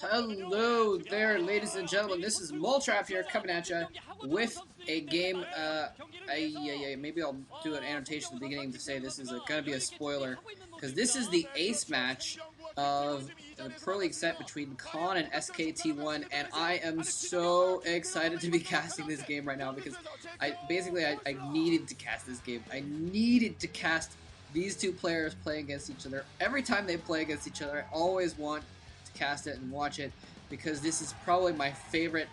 Hello there, ladies and gentlemen. This is Moltrap here coming at you with a game. Maybe I'll do an annotation at the beginning to say this is going to be a spoiler because this is the ace match of the Pro League set between Khan and SKT1, and I am so excited to be casting this game right now because I needed to cast this game. I needed to cast these two players playing against each other. Every time they play against each other, I always want cast it and watch it because this is probably my favorite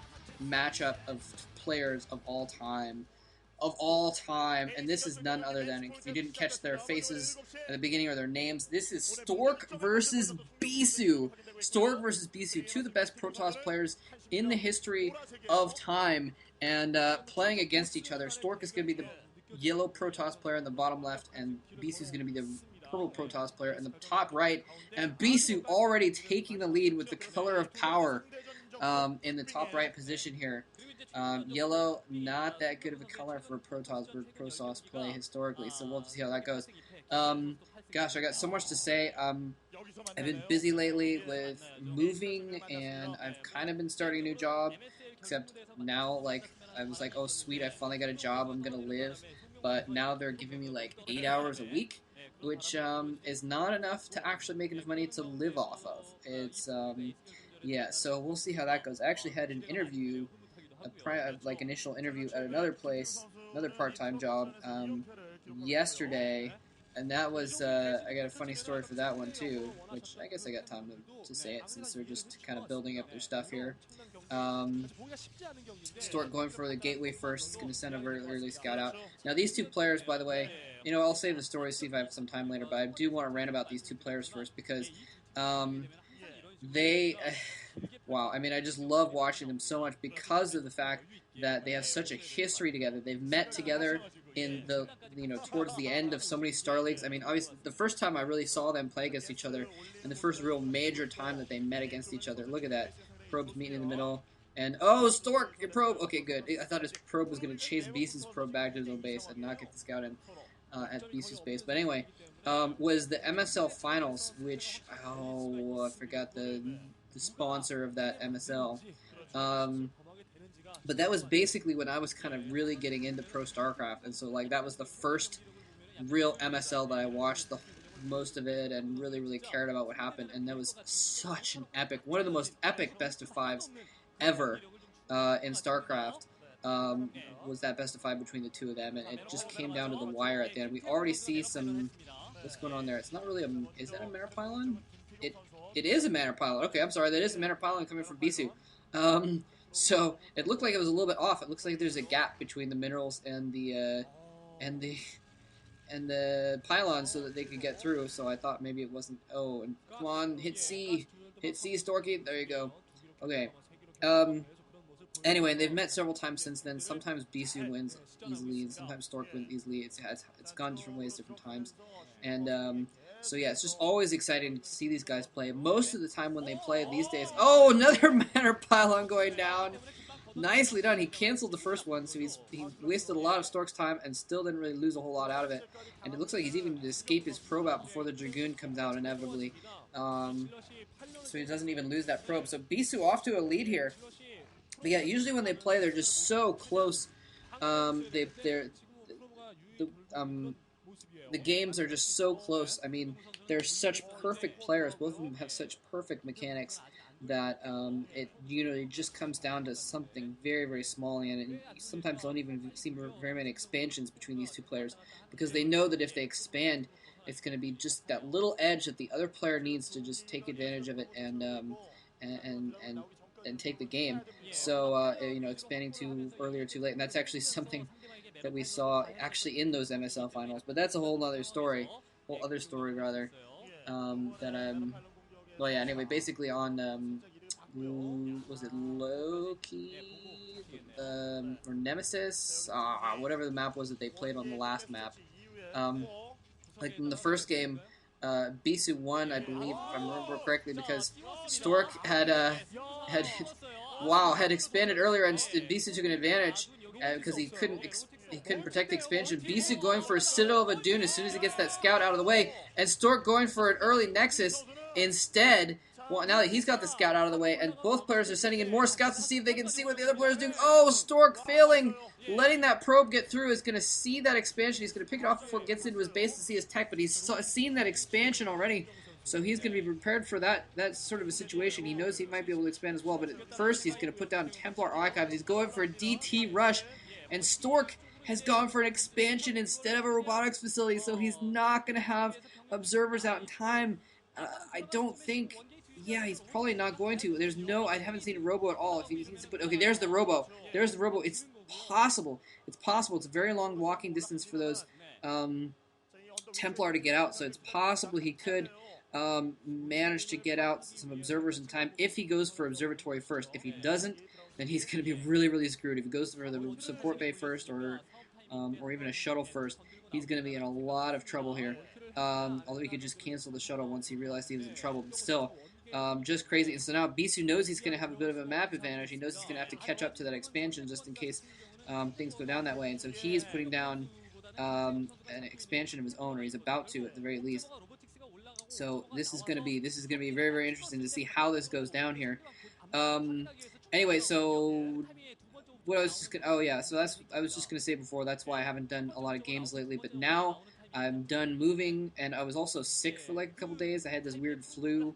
matchup of players of all time. And this is none other than, if you didn't catch their faces at the beginning or their names, this is Stork versus Bisu. Stork versus Bisu, two of the best Protoss players in the history of time, and playing against each other. Stork is going to be the yellow Protoss player in the bottom left, and Bisu is going to be the purple Protoss player in the top right, and Bisu already taking the lead with the color of power in the top right position here. Yellow, not that good of a color for Protoss play historically, so we'll see how that goes. Gosh, I got so much to say. I've been busy lately with moving, and I've kind of been starting a new job, except now, like, I was like, oh sweet, I finally got a job, I'm gonna live, but now they're giving me like 8 hours a week, which is not enough to actually make enough money to live off of. It's, yeah, so we'll see how that goes. I actually had an interview, initial interview at another place, another part-time job, yesterday, and that was, I got a funny story for that one too, which I guess I got time to say it since they're just kind of building up their stuff here. Stork going for the gateway first. It's going to send a very early scout out. Now, these two players, by the way, you know, I'll save the story, see if I have some time later, but I do want to rant about these two players first because they, wow, I mean, I just love watching them so much because of the fact that they have such a history together. They've met together in the, towards the end of so many Star Leagues. I mean, obviously, the first time I really saw them play against each other, and the first real major time that they met against each other, look at that. Probes meeting in the middle. And, oh, Stork, your probe. Okay, good. I thought his probe was going to chase Bisu's probe back to his own base and not get the scout in at Bisu's base. But anyway, was the MSL Finals, which, I forgot the sponsor of that MSL. But that was basically when I was kind of really getting into Pro StarCraft. And so, like, that was the first real MSL that I watched most of it and really, really cared about what happened. And that was such an epic, one of the most epic best of fives ever in StarCraft, was that best of five between the two of them, and it just came down to the wire at the end. We already see some, what's going on there? It's not really is that a Manor Pylon? It is a Manor Pylon. Okay, I'm sorry, that is a Manor Pylon coming from Bisu. So it looked like it was a little bit off. It looks like there's a gap between the minerals and the pylon so that they could get through, so I thought maybe it wasn't. Oh, and come on, hit C, Storky, there you go. Okay, anyway, they've met several times since then. Sometimes Bisu wins easily, and sometimes Stork wins easily. It's gone different ways, different times, and so yeah, it's just always exciting to see these guys play. Most of the time when they play these days, oh, another Manor Pylon going down. Nicely done. He canceled the first one, so he wasted a lot of Stork's time and still didn't really lose a whole lot out of it. And it looks like he's even going to escape his probe out before the Dragoon comes out inevitably. So he doesn't even lose that probe. So Bisu off to a lead here. But yeah, usually when they play, they're just so close. The games are just so close. I mean, they're such perfect players. Both of them have such perfect mechanics that it just comes down to something very, very small, and you sometimes don't even see very many expansions between these two players because they know that if they expand, it's going to be just that little edge that the other player needs to just take advantage of it and take the game. So expanding too early or too late, and that's actually something that we saw actually in those MSL finals. But that's a whole other story. Well, yeah, anyway, basically on, was it Loki, or Nemesis, whatever the map was that they played on the last map. Like in the first game, Bisu won, I believe, if I remember correctly, because Stork had expanded earlier, and Bisu took an advantage because he couldn't protect the expansion. Bisu going for a Citadel of a Dune as soon as he gets that scout out of the way, and Stork going for an early Nexus instead, Well, now that he's got the scout out of the way, and both players are sending in more scouts to see if they can see what the other player's doing. Oh, Stork failing. Letting that probe get through is going to see that expansion. He's going to pick it off before it gets into his base to see his tech, but he's seen that expansion already. So he's going to be prepared for that sort of a situation. He knows he might be able to expand as well, but at first he's going to put down Templar Archives. He's going for a DT rush, and Stork has gone for an expansion instead of a robotics facility, so he's not going to have observers out in time. I don't think... Yeah, he's probably not going to. There's no... I haven't seen a robo at all. If he needs to put... Okay, there's the robo. There's the robo. It's possible. It's possible. It's a very long walking distance for those Templar to get out, so it's possible he could manage to get out some observers in time if he goes for observatory first. If he doesn't, then he's going to be really, really screwed. If he goes for the support bay first or even a shuttle first, he's going to be in a lot of trouble here. Although he could just cancel the shuttle once he realized he was in trouble, but still... just crazy. And so now Bisu knows he's going to have a bit of a map advantage. He knows he's going to have to catch up to that expansion just in case things go down that way. And so he's putting down an expansion of his own, or he's about to at the very least. So this is going to be very, very interesting to see how this goes down here. Anyway, so what I was just gonna, I was just going to say before, that's why I haven't done a lot of games lately. But now I'm done moving, and I was also sick for like a couple days. I had this weird flu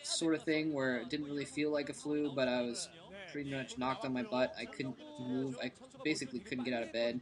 sort of thing where it didn't really feel like a flu, but I was pretty much knocked on my butt. I couldn't move. I basically couldn't get out of bed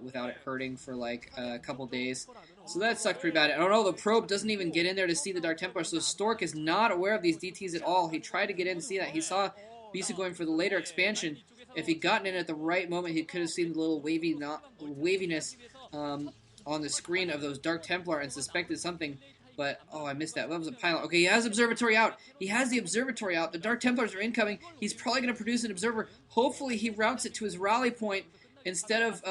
without it hurting for like a couple days. So that sucked pretty bad. I don't know, the probe doesn't even get in there to see the Dark Templar, so Stork is not aware of these DTs at all. He tried to get in to see that. He saw Bisu going for the later expansion. If he'd gotten in at the right moment, he could have seen the little waviness on the screen of those Dark Templar and suspected something. But, oh, I missed that. That was a pylon. Okay, he has observatory out. He has the observatory out. The Dark Templars are incoming. He's probably going to produce an observer. Hopefully he routes it to his rally point instead of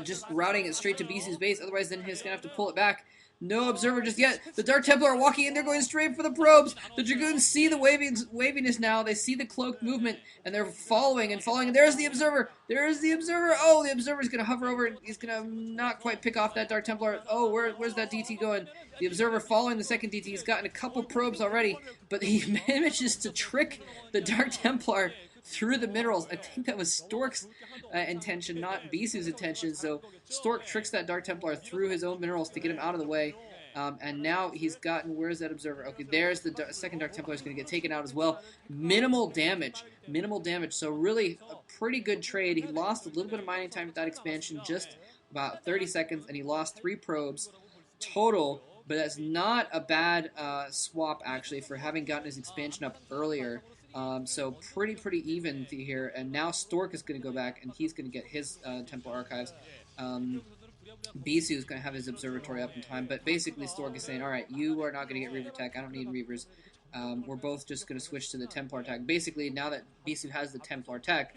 just routing it straight to Bisu's base. Otherwise, then he's going to have to pull it back. No observer just yet. The Dark Templar are walking in. They're going straight for the probes. The Dragoons see the waviness now. They see the cloaked movement, and they're following and following. And there's the observer. There's the observer. Oh, the observer's going to hover over it. He's going to not quite pick off that Dark Templar. Oh, where's that DT going? The observer following the second DT. He's gotten a couple probes already, but he manages to trick the Dark Templar through the minerals. I think that was Stork's intention, not Bisu's intention. So Stork tricks that Dark Templar through his own minerals to get him out of the way. And now he's gotten... Where's that observer? Okay, there's the second Dark Templar is going to get taken out as well. Minimal damage. Minimal damage. So really a pretty good trade. He lost a little bit of mining time with that expansion, just about 30 seconds, and he lost 3 probes total. But that's not a bad swap, actually, for having gotten his expansion up earlier. So pretty even here, and now Stork is going to go back, and he's going to get his Templar Archives. Bisu is going to have his observatory up in time, but basically Stork is saying, alright, you are not going to get Reaver tech, I don't need Reavers. We're both just going to switch to the Templar tech. Basically, now that Bisu has the Templar tech,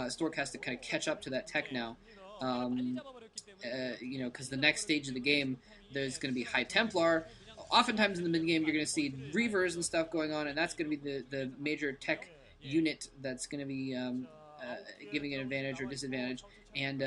Stork has to kind of catch up to that tech now. You know, because the next stage of the game, there's going to be High Templar. Oftentimes in the mid-game, you're going to see Reavers and stuff going on, and that's going to be the major tech unit that's going to be giving an advantage or disadvantage, and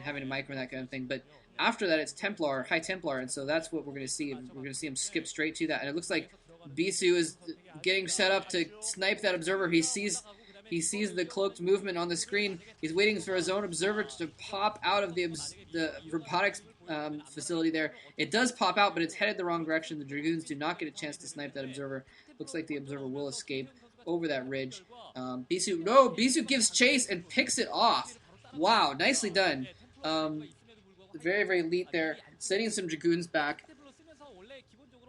having a micro and that kind of thing. But after that, it's Templar, High Templar, and so that's what we're going to see. We're going to see him skip straight to that, and it looks like Bisu is getting set up to snipe that observer. He sees the cloaked movement on the screen. He's waiting for his own observer to pop out of the robotics facility there. It does pop out, but it's headed the wrong direction. The Dragoons do not get a chance to snipe that observer. Looks like the observer will escape over that ridge. Bisu gives chase and picks it off. Wow, nicely done. Very, very elite there. Sending some Dragoons back.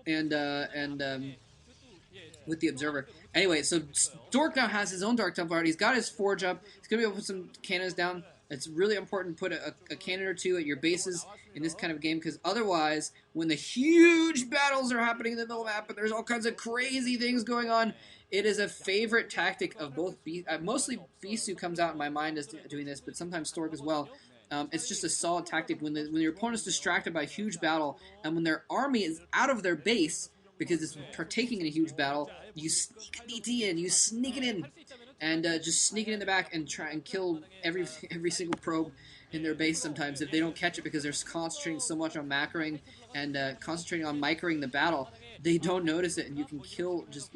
And with the observer. Anyway, so Stork now has his own Dark Templar. He's got his forge up. He's going to be able to put some cannons down. It's really important to put a cannon or two at your bases in this kind of game, because otherwise, when the huge battles are happening in the middle of the map and there's all kinds of crazy things going on, it is a favorite tactic of both. Mostly Bisu comes out in my mind as doing this, but sometimes Stork as well. It's just a solid tactic when your opponent's distracted by a huge battle, and when their army is out of their base because it's partaking in a huge battle, you sneak a DT in, you sneak it in, and just sneak it in the back and try and kill every single probe in their base sometimes if they don't catch it, because they're concentrating so much on macroing and concentrating on microing the battle they don't notice it, and you can kill just